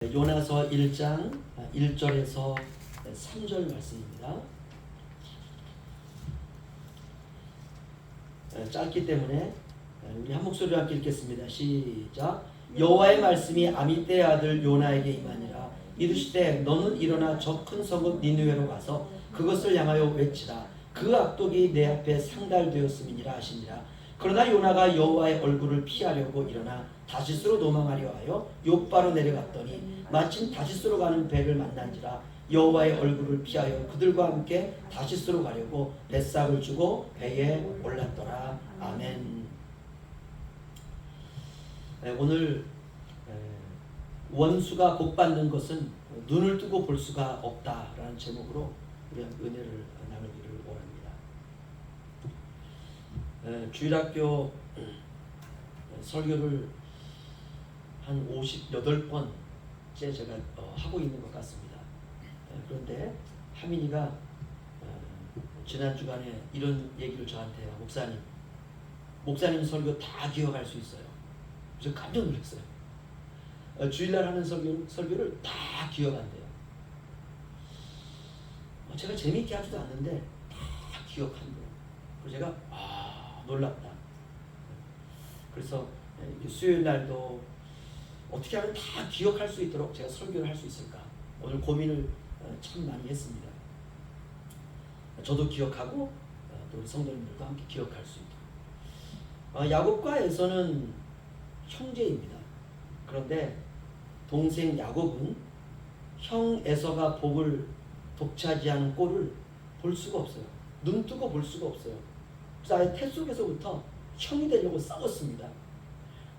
요나서 1장 1절에서 3절 말씀입니다. 짧기 때문에 우리 한 목소리로 함께 읽겠습니다. 시작. 여호와의 말씀이 아미떼의 아들 요나에게 임하니라. 이르시되 너는 일어나 저 큰 성읍 니느웨로 가서 그것을 향하여 외치라. 그 악독이 내 앞에 상달되었음이니라 하시니라. 그러나 요나가 여호와의 얼굴을 피하려고 일어나 다시스로 도망하려 하여 욥바로 내려갔더니 마침 다시스로 가는 배를 만난지라. 여호와의 얼굴을 피하여 그들과 함께 다시스로 가려고 뱃삭을 주고 배에 올랐더라. 아멘. 오늘 원수가 복받는 것은 눈을 뜨고 볼 수가 없다라는 제목으로 우리 은혜를 나누기를 원합니다. 주일학교 설교를 한 58번째 제가 하고 있는 것 같습니다. 그런데 하민이가 지난 주간에 이런 얘기를 저한테 해요. 목사님 설교 다 기억할 수 있어요. 그래서 깜짝 놀랐어요. 주일날 하는 설교를 다 기억한대요. 제가 재미있게 하지도 않는데 다 기억한대요. 그래서 제가 놀랍다. 그래서 수요일 날도 어떻게 하면 다 기억할 수 있도록 제가 설교를 할 수 있을까? 오늘 고민을 참 많이 했습니다. 저도 기억하고 또 우리 성도님들도 함께 기억할 수 있도록. 야곱과 에서는 형제입니다. 그런데 동생 야곱은 형 에서가 복을 독차지하는 꼴을 볼 수가 없어요. 눈 뜨고 볼 수가 없어요. 그래서 아예 태 속에서부터 형이 되려고 싸웠습니다.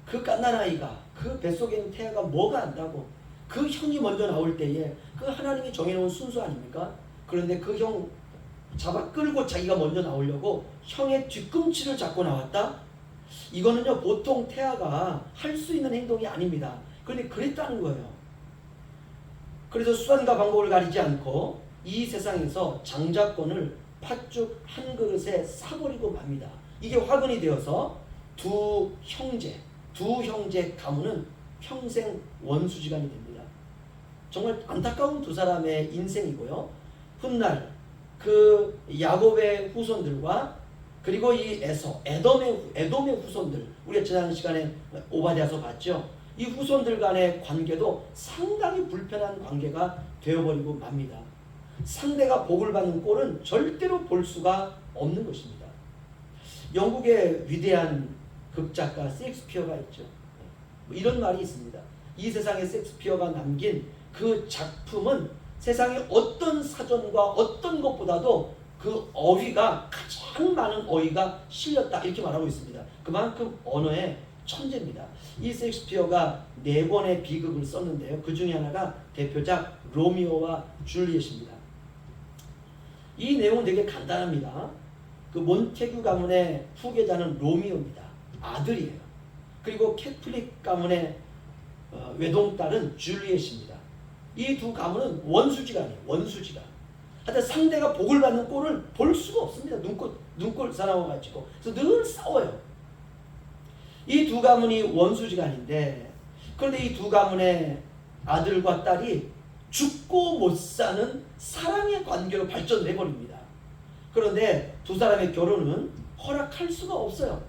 그 갓난아이가 그 뱃속에 있는 태아가 뭐가 안다고 그 형이 먼저 나올 때에 그 하나님이 정해놓은 순서 아닙니까? 그런데 그 형 잡아 끌고 자기가 먼저 나오려고 형의 뒤꿈치를 잡고 나왔다? 이거는요 보통 태아가 할 수 있는 행동이 아닙니다. 그런데 그랬다는 거예요. 그래서 수단과 방법을 가리지 않고 이 세상에서 장자권을 팥죽 한 그릇에 싸버리고 맙니다. 이게 화근이 되어서 두 형제 가문은 평생 원수지간이 됩니다. 정말 안타까운 두 사람의 인생이고요. 훗날 그 야곱의 후손들과 그리고 이 에돔의 후손들, 우리가 지난 시간에 오바댜서 봤죠. 이 후손들 간의 관계도 상당히 불편한 관계가 되어버리고 맙니다. 상대가 복을 받는 꼴은 절대로 볼 수가 없는 것입니다. 영국의 위대한 극작가 셰익스피어가 있죠. 이런 말이 있습니다. 이 세상에 셰익스피어가 남긴 그 작품은 세상의 어떤 사전과 어떤 것보다도 그 어휘가 가장 많은 어휘가 실렸다 이렇게 말하고 있습니다. 그만큼 언어의 천재입니다. 이 셰익스피어가 4권의 비극을 썼는데요. 그 중에 하나가 대표작 로미오와 줄리엣입니다. 이 내용은 되게 간단합니다. 그 몬테규 가문의 후계자는 로미오입니다. 아들이에요. 그리고 캐톨릭 가문의 외동딸은 줄리엣입니다. 이 두 가문은 원수지간이에요. 원수지간. 하여튼 상대가 복을 받는 꼴을 볼 수가 없습니다. 눈꼴 사나워가지고. 그래서 늘 싸워요. 이 두 가문이 원수지간인데 그런데 이 두 가문의 아들과 딸이 죽고 못 사는 사랑의 관계로 발전해버립니다. 그런데 두 사람의 결혼은 허락할 수가 없어요.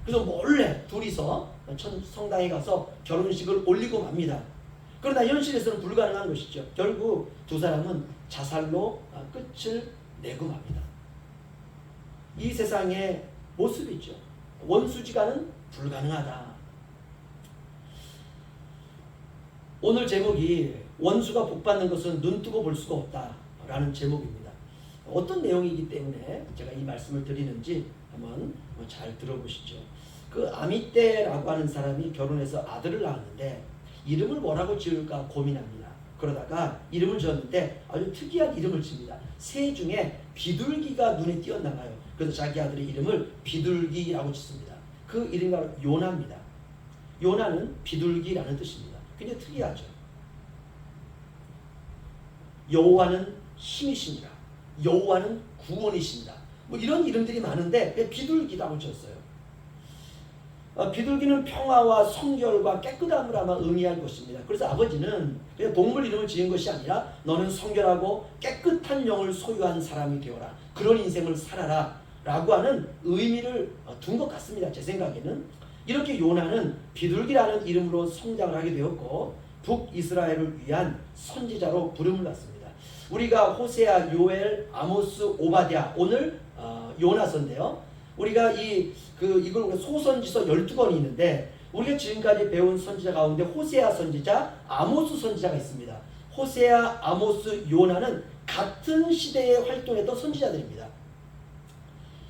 그래서 몰래 둘이서 성당에 가서 결혼식을 올리고 맙니다. 그러나 현실에서는 불가능한 것이죠. 결국 두 사람은 자살로 끝을 내고 맙니다. 이 세상의 모습이죠. 원수지간은 불가능하다. 오늘 제목이 원수가 복받는 것은 눈 뜨고 볼 수가 없다라는 제목입니다. 어떤 내용이기 때문에 제가 이 말씀을 드리는지 한번 잘 들어보시죠. 그 아미떼라고 하는 사람이 결혼해서 아들을 낳았는데 이름을 뭐라고 지을까 고민합니다. 그러다가 이름을 지었는데 아주 특이한 이름을 칩니다. 새 중에 비둘기가 눈에 띄었나봐요. 그래서 자기 아들의 이름을 비둘기라고 짓습니다. 그 이름이 바로 요나입니다. 요나는 비둘기라는 뜻입니다. 굉장히 특이하죠. 여호와는 힘이시니라. 여호와는 구원이십니다. 뭐 이런 이름들이 많은데 비둘기라고 지었어요. 비둘기는 평화와 성결과 깨끗함을 아마 의미할 것입니다. 그래서 아버지는 그냥 동물 이름을 지은 것이 아니라 너는 성결하고 깨끗한 영을 소유한 사람이 되어라. 그런 인생을 살아라. 라고 하는 의미를 둔 것 같습니다. 제 생각에는. 이렇게 요나는 비둘기라는 이름으로 성장을 하게 되었고 북이스라엘을 위한 선지자로 부름을 받습니다. 우리가 호세아, 요엘, 아모스, 오바댜, 오늘 요나서인데요. 우리가 이걸 소선지서 12권이 있는데 우리가 지금까지 배운 선지자 가운데 호세아 선지자, 아모스 선지자가 있습니다. 호세아, 아모스, 요나는 같은 시대에 활동했던 선지자들입니다.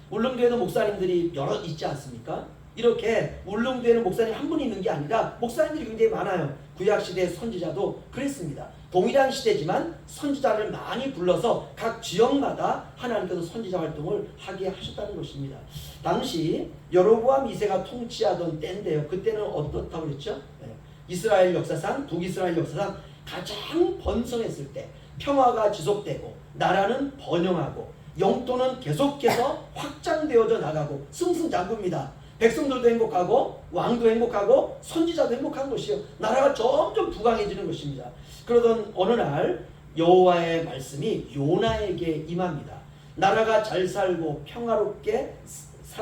울릉도에도 목사님들이 여러 있지 않습니까? 이렇게 울릉도에는 목사님 한 분이 있는 게 아니라 목사님들이 굉장히 많아요. 구약시대 선지자도 그랬습니다. 동일한 시대지만 선지자를 많이 불러서 각 지역마다 하나님께서 선지자 활동을 하게 하셨다는 것입니다. 당시 여로보암 2세가 통치하던 때인데요. 그때는 어떻다고 그랬죠? 이스라엘 역사상, 북이스라엘 역사상 가장 번성했을 때, 평화가 지속되고 나라는 번영하고 영토는 계속해서 확장되어져 나가고 승승장구입니다. 백성들도 행복하고 왕도 행복하고 선지자도 행복한 것이요. 나라가 점점 부강해지는 것입니다. 그러던 어느 날 여호와의 말씀이 요나에게 임합니다. 나라가 잘 살고 평화롭게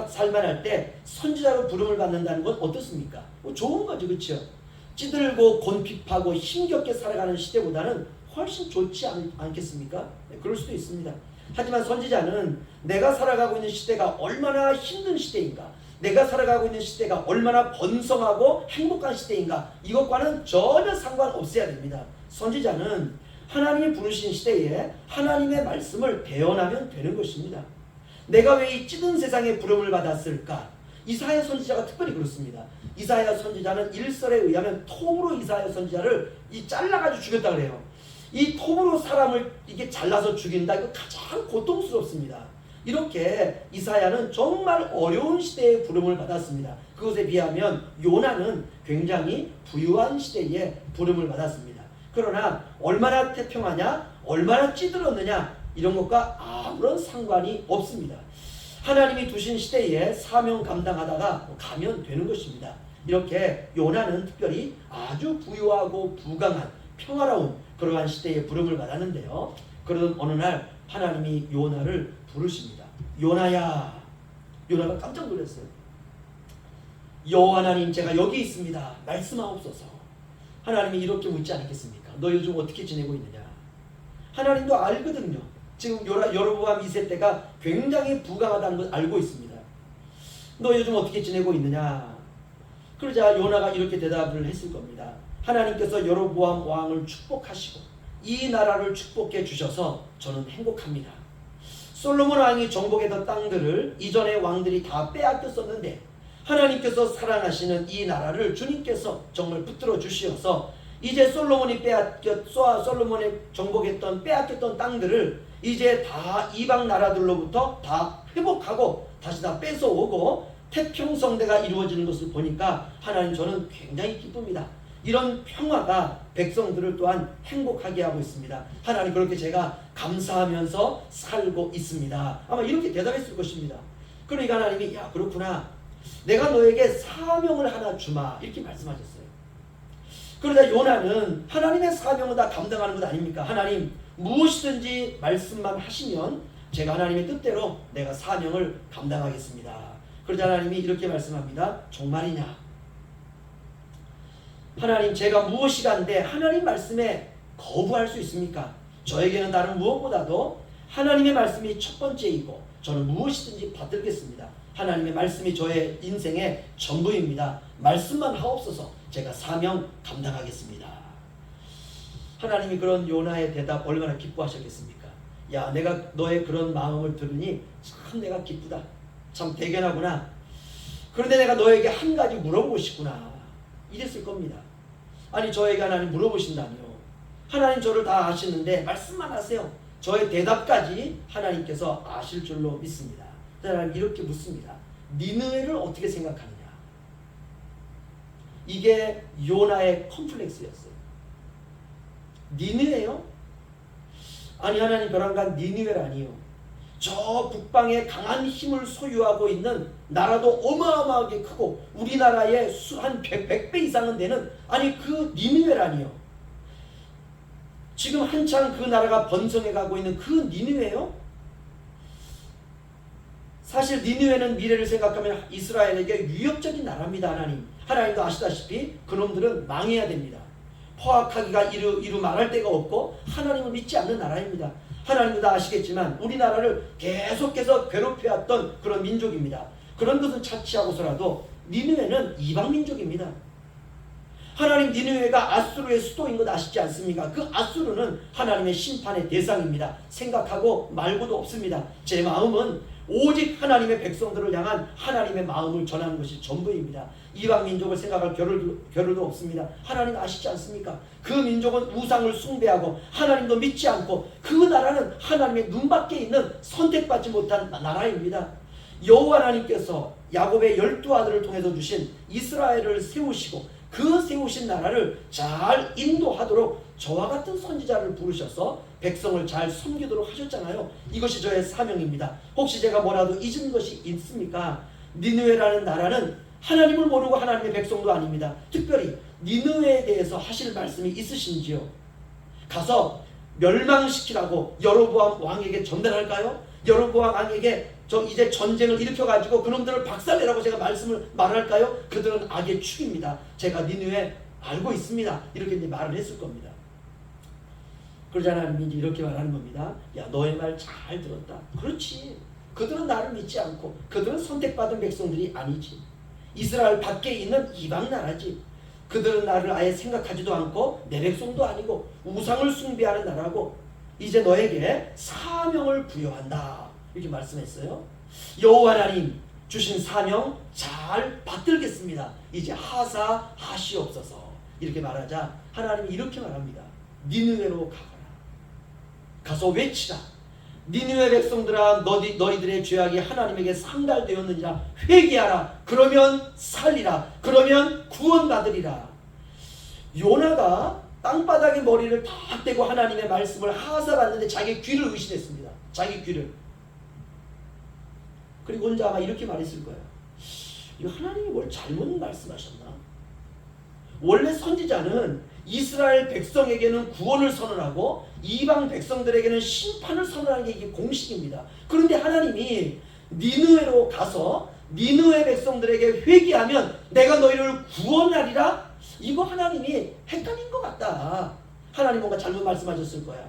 살만할 때 선지자로 부름을 받는다는 건 어떻습니까? 좋은 거죠. 그렇죠? 찌들고 곤핍하고 힘겹게 살아가는 시대보다는 훨씬 좋지 않겠습니까? 네, 그럴 수도 있습니다. 하지만 선지자는 내가 살아가고 있는 시대가 얼마나 힘든 시대인가, 내가 살아가고 있는 시대가 얼마나 번성하고 행복한 시대인가, 이것과는 전혀 상관없어야 됩니다. 선지자는 하나님이 부르신 시대에 하나님의 말씀을 대언하면 되는 것입니다. 내가 왜 이 찌든 세상에 부름을 받았을까? 이사야 선지자가 특별히 그렇습니다. 이사야 선지자는 일설에 의하면 톱으로 이사야 선지자를 잘라가지고 죽였다 그래요. 이 톱으로 사람을 이게 잘라서 죽인다, 이거 가장 고통스럽습니다. 이렇게 이사야는 정말 어려운 시대에 부름을 받았습니다. 그것에 비하면 요나는 굉장히 부유한 시대에 부름을 받았습니다. 그러나 얼마나 태평하냐, 얼마나 찌들었느냐, 이런 것과 아무런 상관이 없습니다. 하나님이 두신 시대에 사명 감당하다가 가면 되는 것입니다. 이렇게 요나는 특별히 아주 부유하고 부강한 평화로운 그러한 시대에 부름을 받았는데요. 그러던 어느 날 하나님이 요나를 부르십니다. 요나야. 요나가 깜짝 놀랐어요. 여호와 하나님, 제가 여기 있습니다. 말씀하옵소서. 하나님이 이렇게 묻지 않겠습니까? 너 요즘 어떻게 지내고 있느냐? 하나님도 알거든요. 지금 여로보암 2세 때가 굉장히 부강하다는 걸 알고 있습니다. 너 요즘 어떻게 지내고 있느냐? 그러자 요나가 이렇게 대답을 했을 겁니다. 하나님께서 여로보암 왕을 축복하시고 이 나라를 축복해 주셔서 저는 행복합니다. 솔로몬 왕이 정복했던 땅들을 이전의 왕들이 다 빼앗겼었는데 하나님께서 사랑하시는 이 나라를 주님께서 정말 붙들어 주시어서 이제 솔로몬이 정복했던 빼앗겼던 땅들을 이제 다 이방 나라들로부터 다 회복하고 다시 다 뺏어오고 태평성대가 이루어지는 것을 보니까 하나님, 저는 굉장히 기쁩니다. 이런 평화가 백성들을 또한 행복하게 하고 있습니다. 하나님, 그렇게 제가 감사하면서 살고 있습니다. 아마 이렇게 대답했을 것입니다. 그러니까 하나님이, 야, 그렇구나, 내가 너에게 사명을 하나 주마, 이렇게 말씀하셨어요. 그러자 요나는 하나님의 사명을 다 감당하는 것 아닙니까? 하나님, 무엇이든지 말씀만 하시면 제가 하나님의 뜻대로 내가 사명을 감당하겠습니다. 그러자 하나님이 이렇게 말씀합니다. 정말이냐? 하나님, 제가 무엇이간데 하나님 말씀에 거부할 수 있습니까? 저에게는 다른 무엇보다도 하나님의 말씀이 첫 번째이고 저는 무엇이든지 받들겠습니다. 하나님의 말씀이 저의 인생의 전부입니다. 말씀만 하옵소서. 제가 사명 감당하겠습니다. 하나님이 그런 요나의 대답 얼마나 기뻐하셨겠습니까? 야, 내가 너의 그런 마음을 들으니 참 내가 기쁘다. 참 대견하구나. 그런데 내가 너에게 한 가지 물어보고 싶구나. 이랬을 겁니다. 아니, 저에게 하나님 물어보신다니요. 하나님 저를 다 아시는데 말씀만 하세요. 저의 대답까지 하나님께서 아실 줄로 믿습니다. 하나님 이렇게 묻습니다. 니느웨를 어떻게 생각하느냐? 이게 요나의 컴플렉스였어요. 니느웨요? 아니, 하나님, 벼랑간 니느웨 아니요. 저 북방에 강한 힘을 소유하고 있는 나라도 어마어마하게 크고 우리나라의 한 100배 이상은 되는 아니 그 니느웨라니요. 지금 한창 그 나라가 번성해 가고 있는 그 니느웨요. 사실 니느웨는 미래를 생각하면 이스라엘에게 위협적인 나라입니다. 하나님도 아시다시피 그놈들은 망해야 됩니다. 포악하기가 이루 말할 데가 없고 하나님을 믿지 않는 나라입니다. 하나님도 다 아시겠지만 우리나라를 계속해서 괴롭혀왔던 그런 민족입니다. 그런 것은 차치하고서라도 니느웨는 이방 민족입니다. 하나님 니느웨가 아수르의 수도인 것 아시지 않습니까? 그 아수르는 하나님의 심판의 대상입니다. 생각하고 말고도 없습니다. 제 마음은 오직 하나님의 백성들을 향한 하나님의 마음을 전하는 것이 전부입니다. 이방 민족을 생각할 겨를도 없습니다. 하나님 아시지 않습니까? 그 민족은 우상을 숭배하고 하나님도 믿지 않고 그 나라는 하나님의 눈밖에 있는 선택받지 못한 나라입니다. 여호와 하나님께서 야곱의 12아들을 통해서 주신 이스라엘을 세우시고 그 세우신 나라를 잘 인도하도록 저와 같은 선지자를 부르셔서 백성을 잘 섬기도록 하셨잖아요. 이것이 저의 사명입니다. 혹시 제가 뭐라도 잊은 것이 있습니까? 니느웨라는 나라는 하나님을 모르고 하나님의 백성도 아닙니다. 특별히 니느웨에 대해서 하실 말씀이 있으신지요? 가서 멸망시키라고 여로보암 왕에게 전달할까요? 여로보암 왕에게 저 이제 전쟁을 일으켜가지고 그놈들을 박살내라고 제가 말할까요? 그들은 악의 축입니다. 제가 니느웨 알고 있습니다. 이렇게 이제 말을 했을 겁니다. 그러자 하나님이 이제 이렇게 말하는 겁니다. 야, 너의 말 잘 들었다. 그렇지. 그들은 나를 믿지 않고 그들은 선택받은 백성들이 아니지. 이스라엘 밖에 있는 이방 나라지. 그들은 나를 아예 생각하지도 않고 내 백성도 아니고 우상을 숭배하는 나라고 이제 너에게 사명을 부여한다. 이렇게 말씀했어요. 여호와 하나님 주신 사명 잘 받들겠습니다. 이제 하사하시옵소서. 이렇게 말하자 하나님이 이렇게 말합니다. 니느웨로 가거라. 가서 외치라. 니느웨 백성들아 너희들의 죄악이 하나님에게 상달되었느니라. 회개하라. 그러면 살리라. 그러면 구원받으리라. 요나가 땅바닥에 머리를 탁 대고 하나님의 말씀을 하사받는데 자기 귀를 의심했습니다. 자기 귀를. 그리고 혼자 아마 이렇게 말했을 거예요. 이 하나님이 뭘 잘못 말씀하셨나? 원래 선지자는 이스라엘 백성에게는 구원을 선언하고 이방 백성들에게는 심판을 선언하는 게 이게 공식입니다. 그런데 하나님이 니느웨로 가서 니느웨 백성들에게 회개하면 내가 너희를 구원하리라? 이거 하나님이 헷갈린 것 같다. 하나님 뭔가 잘못 말씀하셨을 거야.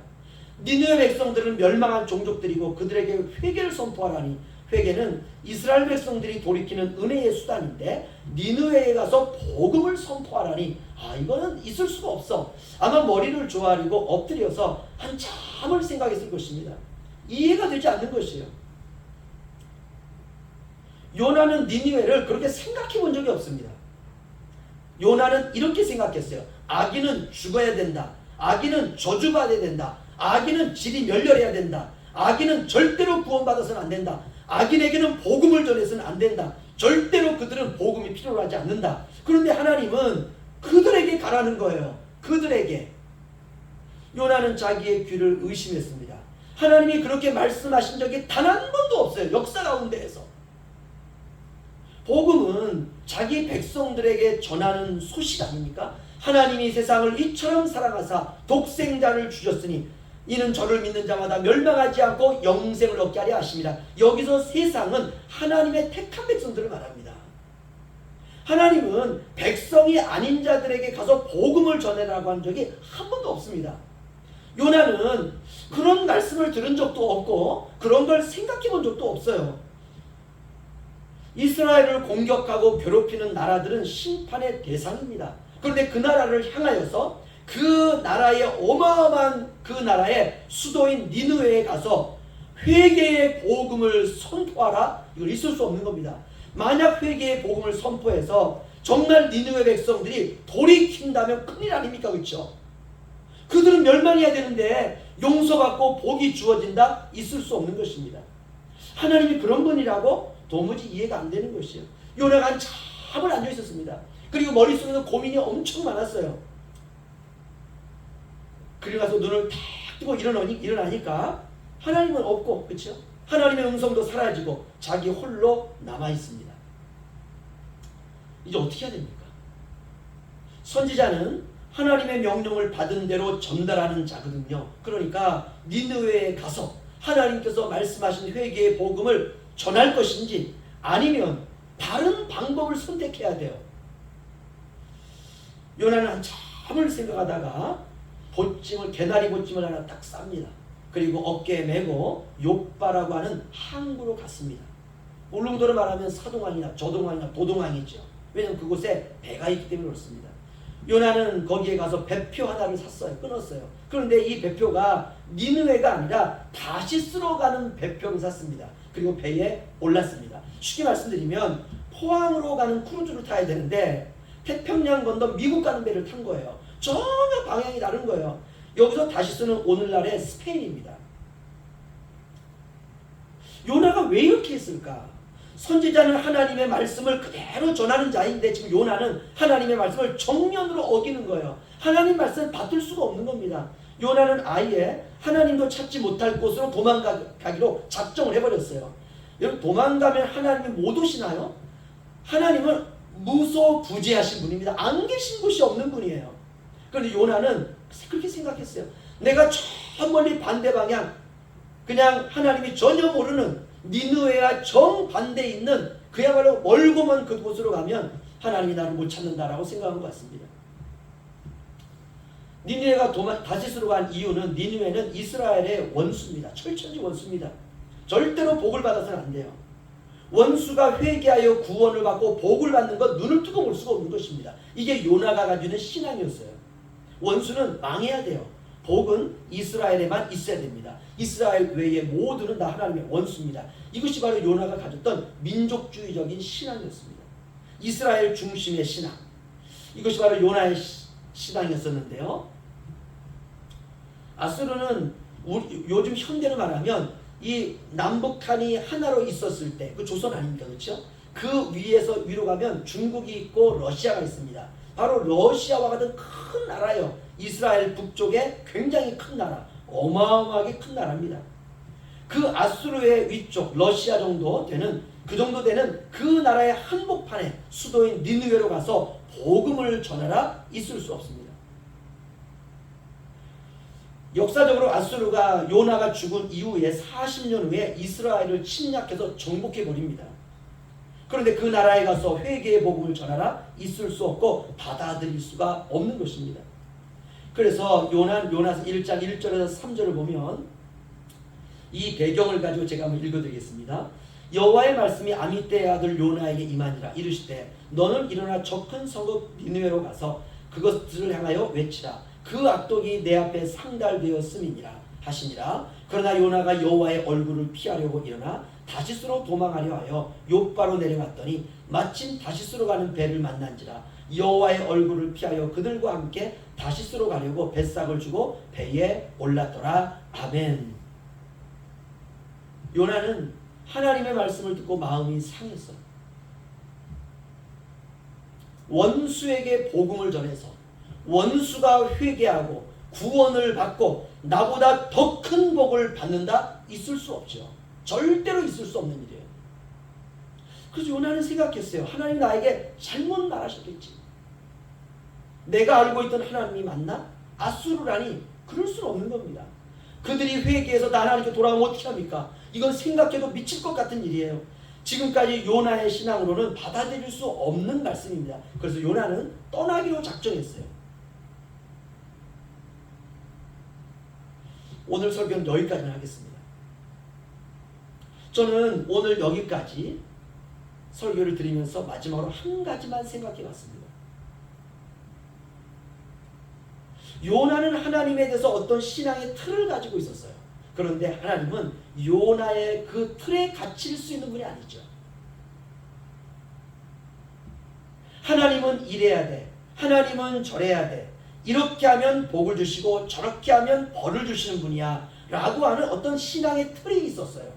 니느웨 백성들은 멸망한 종족들이고 그들에게 회개를 선포하라니 회개는 이스라엘 백성들이 돌이키는 은혜의 수단인데 니느웨에 가서 복음을 선포하라니 이거는 있을 수가 없어. 아마 머리를 조아리고 엎드려서 한참을 생각했을 것입니다. 이해가 되지 않는 것이에요. 요나는 니느웨를 그렇게 생각해 본 적이 없습니다. 요나는 이렇게 생각했어요. 악인은 죽어야 된다. 악인은 저주받아야 된다. 악인은 질이 멸렬해야 된다. 악인은 절대로 구원받아서는 안 된다. 악인에게는 복음을 전해서는 안 된다. 절대로 그들은 복음이 필요로 하지 않는다. 그런데 하나님은 그들에게 가라는 거예요. 그들에게. 요나는 자기의 귀를 의심했습니다. 하나님이 그렇게 말씀하신 적이 단 한 번도 없어요. 역사 가운데에서. 복음은 자기 백성들에게 전하는 소식 아닙니까? 하나님이 세상을 이처럼 사랑하사 독생자를 주셨으니 이는 저를 믿는 자마다 멸망하지 않고 영생을 얻게 하려 하심이라. 여기서 세상은 하나님의 택한 백성들을 말합니다. 하나님은 백성이 아닌 자들에게 가서 복음을 전해라고 한 적이 한 번도 없습니다. 요나는 그런 말씀을 들은 적도 없고 그런 걸 생각해 본 적도 없어요. 이스라엘을 공격하고 괴롭히는 나라들은 심판의 대상입니다. 그런데 그 나라를 향하여서 그 나라의 어마어마한 그 나라의 수도인 니느웨에 가서 회개의 복음을 선포하라? 이걸 있을 수 없는 겁니다. 만약 회개의 복음을 선포해서 정말 니느웨 백성들이 돌이킨다면 큰일 아닙니까? 그렇죠? 그들은 멸망해야 되는데 용서받고 복이 주어진다? 있을 수 없는 것입니다. 하나님이 그런 분이라고 도무지 이해가 안 되는 것이에요. 요나가 한참을 앉아 있었습니다. 그리고 머릿속에는 고민이 엄청 많았어요. 그리고 나서 눈을 탁 뜨고 일어나니까 하나님은 없고, 그렇죠? 하나님의 음성도 사라지고 자기 홀로 남아 있습니다. 이제 어떻게 해야 됩니까? 선지자는 하나님의 명령을 받은 대로 전달하는 자거든요. 그러니까 니느웨에 가서 하나님께서 말씀하신 회개의 복음을 전할 것인지 아니면 다른 방법을 선택해야 돼요. 요나는 한참을 생각하다가 개나리 보찜을 하나 딱 쌉니다. 그리고 어깨에 메고 욥바라고 하는 항구로 갔습니다. 울릉도로 말하면 사동항이나 저동항이나 도동항이죠. 왜냐하면 그곳에 배가 있기 때문에 그렇습니다. 요나는 거기에 가서 배표 하나를 샀어요. 끊었어요. 그런데 이 배표가 니느웨가 아니라 다시스로 가는 배표를 샀습니다. 그리고 배에 올랐습니다. 쉽게 말씀드리면 포항으로 가는 크루즈를 타야 되는데 태평양 건너 미국 가는 배를 탄 거예요. 전혀 방향이 다른 거예요. 여기서 다시스는 오늘날의 스페인입니다. 요나가 왜 이렇게 했을까? 선지자는 하나님의 말씀을 그대로 전하는 자인데 지금 요나는 하나님의 말씀을 정면으로 어기는 거예요. 하나님 말씀을 받을 수가 없는 겁니다. 요나는 아예 하나님도 찾지 못할 곳으로 도망가기로 작정을 해버렸어요. 여러분, 도망가면 하나님이 못 오시나요? 하나님은 무소부재하신 분입니다. 안 계신 곳이 없는 분이에요. 그런데 요나는 그렇게 생각했어요. 내가 저 멀리 반대 방향, 그냥 하나님이 전혀 모르는 니느웨와 정반대에 있는 그야말로 멀고먼 그곳으로 가면 하나님이 나를 못 찾는다라고 생각한 것 같습니다. 니느웨가 다시스로 간 이유는 니느웨는 이스라엘의 원수입니다. 철천지 원수입니다. 절대로 복을 받아서는 안 돼요. 원수가 회개하여 구원을 받고 복을 받는 건 눈을 뜨고 볼 수가 없는 것입니다. 이게 요나가 가지고 있는 신앙이었어요. 원수는 망해야 돼요. 복은 이스라엘에만 있어야 됩니다. 이스라엘 외의 모두는 다 하나님의 원수입니다. 이것이 바로 요나가 가졌던 민족주의적인 신앙이었습니다. 이스라엘 중심의 신앙. 이것이 바로 요나의 신앙이었었는데요. 아수르는 요즘 현대로 말하면 이 남북한이 하나로 있었을 때, 그 조선 아닙니까? 그렇죠? 그 위로 가면 중국이 있고 러시아가 있습니다. 바로 러시아와 같은 큰 나라예요. 이스라엘 북쪽에 굉장히 큰 나라, 어마어마하게 큰 나라입니다. 그 아수르의 위쪽, 러시아 정도 되는, 그 정도 되는 그 나라의 한복판에 수도인 니느웨로 가서 복음을 전하라 있을 수 없습니다. 역사적으로 아수르가 요나가 죽은 이후에 40년 후에 이스라엘을 침략해서 정복해버립니다. 그런데 그 나라에 가서 회개의 복음을 전하라 있을 수 없고 받아들일 수가 없는 것입니다. 그래서 요나서 1장 1절에서 3절을 보면 이 배경을 가지고 제가 한번 읽어드리겠습니다. 여호와의 말씀이 아미떼의 아들 요나에게 임하니라. 이르시되 너는 일어나 저 큰 성읍 니느웨로 가서 그것들을 향하여 외치라. 그 악독이 내 앞에 상달되었음이니라 하시니라. 그러나 요나가 여호와의 얼굴을 피하려고 일어나 다시스로 도망하려 하여 욥바로 내려갔더니 마침 다시스로 가는 배를 만난지라. 여호와의 얼굴을 피하여 그들과 함께 다시스로 가려고 뱃삭을 주고 배에 올랐더라. 아멘. 요나는 하나님의 말씀을 듣고 마음이 상했어요. 원수에게 복음을 전해서 원수가 회개하고 구원을 받고 나보다 더 큰 복을 받는다? 있을 수 없죠. 절대로 있을 수 없는 일이에요. 그래서 요나는 생각했어요. 하나님 나에게 잘못 말하셨겠지. 내가 알고 있던 하나님이 맞나? 아수르라니 그럴 수는 없는 겁니다. 그들이 회개해서 나 하나님께 돌아오면 어떻게 합니까? 이건 생각해도 미칠 것 같은 일이에요. 지금까지 요나의 신앙으로는 받아들일 수 없는 말씀입니다. 그래서 요나는 떠나기로 작정했어요. 오늘 설교는 여기까지만 하겠습니다. 저는 오늘 여기까지 설교를 드리면서 마지막으로 한 가지만 생각해 봤습니다. 요나는 하나님에 대해서 어떤 신앙의 틀을 가지고 있었어요. 그런데 하나님은 요나의 그 틀에 갇힐 수 있는 분이 아니죠. 하나님은 이래야 돼. 하나님은 저래야 돼. 이렇게 하면 복을 주시고 저렇게 하면 벌을 주시는 분이야 라고 하는 어떤 신앙의 틀이 있었어요.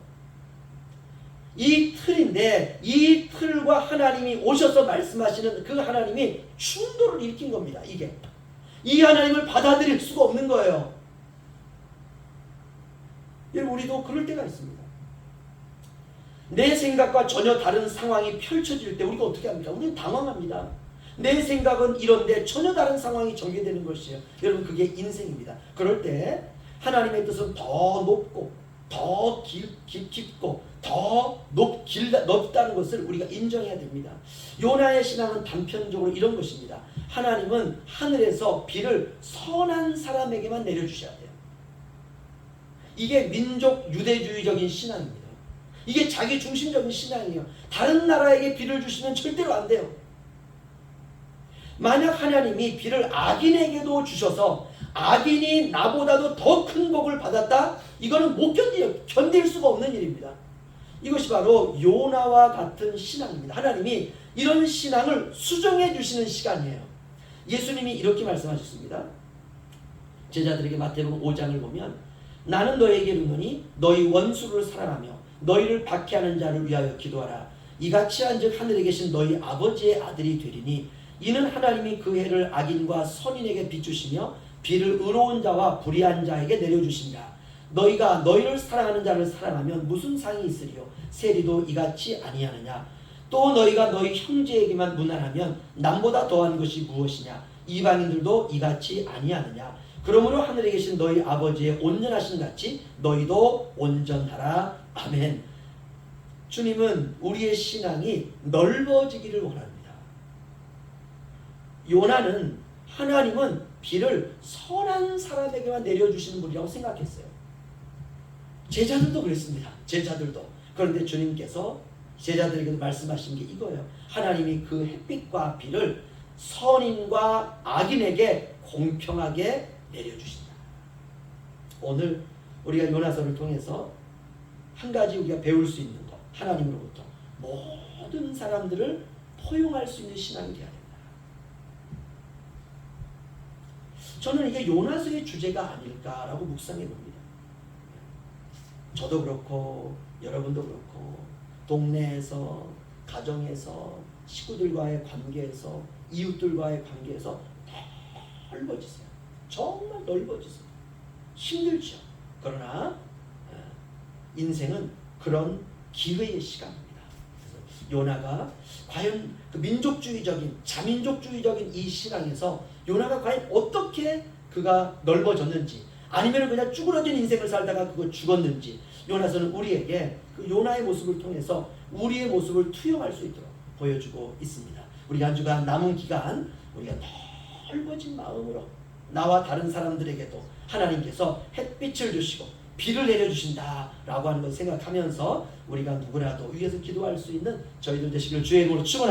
이 틀인데 이 틀과 하나님이 오셔서 말씀하시는 그 하나님이 충돌을 일으킨 겁니다. 이게 이 하나님을 받아들일 수가 없는 거예요. 여러분, 우리도 그럴 때가 있습니다. 내 생각과 전혀 다른 상황이 펼쳐질 때 우리가 어떻게 합니까? 우리는 당황합니다. 내 생각은 이런데 전혀 다른 상황이 전개되는 것이에요. 여러분, 그게 인생입니다. 그럴 때 하나님의 뜻은 더 높고 더 깊고 더 넓다는 것을 우리가 인정해야 됩니다. 요나의 신앙은 단편적으로 이런 것입니다. 하나님은 하늘에서 비를 선한 사람에게만 내려주셔야 돼요. 이게 민족 유대주의적인 신앙입니다. 이게 자기 중심적인 신앙이에요. 다른 나라에게 비를 주시면 절대로 안 돼요. 만약 하나님이 비를 악인에게도 주셔서 악인이 나보다도 더 큰 복을 받았다? 이거는 못 견뎌요. 견딜 수가 없는 일입니다. 이것이 바로 요나와 같은 신앙입니다. 하나님이 이런 신앙을 수정해 주시는 시간이에요. 예수님이 이렇게 말씀하셨습니다. 제자들에게 마태복음 5장을 보면 나는 너에게 이르노니 너희 원수를 사랑하며 너희를 박해하는 자를 위하여 기도하라. 이같이 한즉 하늘에 계신 너희 아버지의 아들이 되리니 이는 하나님이 그 해를 악인과 선인에게 비추시며 비를 의로운 자와 불의한 자에게 내려주신다. 너희가 너희를 사랑하는 자를 사랑하면 무슨 상이 있으리요? 세리도 이같이 아니하느냐? 또 너희가 너희 형제에게만 무난하면 남보다 더한 것이 무엇이냐? 이방인들도 이같이 아니하느냐? 그러므로 하늘에 계신 너희 아버지의 온전하신 같이 너희도 온전하라. 아멘. 주님은 우리의 신앙이 넓어지기를 원합니다. 요나는 하나님은 비를 선한 사람에게만 내려주시는 분이라고 생각했어요. 제자들도 그랬습니다. 제자들도. 그런데 주님께서 제자들에게도 말씀하신 게 이거예요. 하나님이 그 햇빛과 비를 선인과 악인에게 공평하게 내려주신다. 오늘 우리가 요나서를 통해서 한 가지 우리가 배울 수 있는 것, 하나님으로부터 모든 사람들을 포용할 수 있는 신앙이 되어야 된다. 저는 이게 요나서의 주제가 아닐까라고 묵상해 봅니다. 저도 그렇고 여러분도 그렇고 동네에서, 가정에서, 식구들과의 관계에서, 이웃들과의 관계에서 넓어지세요. 정말 넓어지세요. 힘들죠. 그러나 인생은 그런 기회의 시간입니다. 그래서 요나가 과연 그 민족주의적인, 자민족주의적인 이 신앙에서 요나가 과연 어떻게 그가 넓어졌는지, 아니면 그냥 쭈그러진 인생을 살다가 그거 죽었는지, 요나서는 우리에게 그 요나의 모습을 통해서 우리의 모습을 투영할 수 있도록 보여주고 있습니다. 우리 한 주간 남은 기간 우리가 넓어진 마음으로 나와 다른 사람들에게도 하나님께서 햇빛을 주시고 비를 내려주신다라고 하는 걸 생각하면서 우리가 누구라도 위에서 기도할 수 있는 저희들 되시기를 주의 이름으로 축원합니다.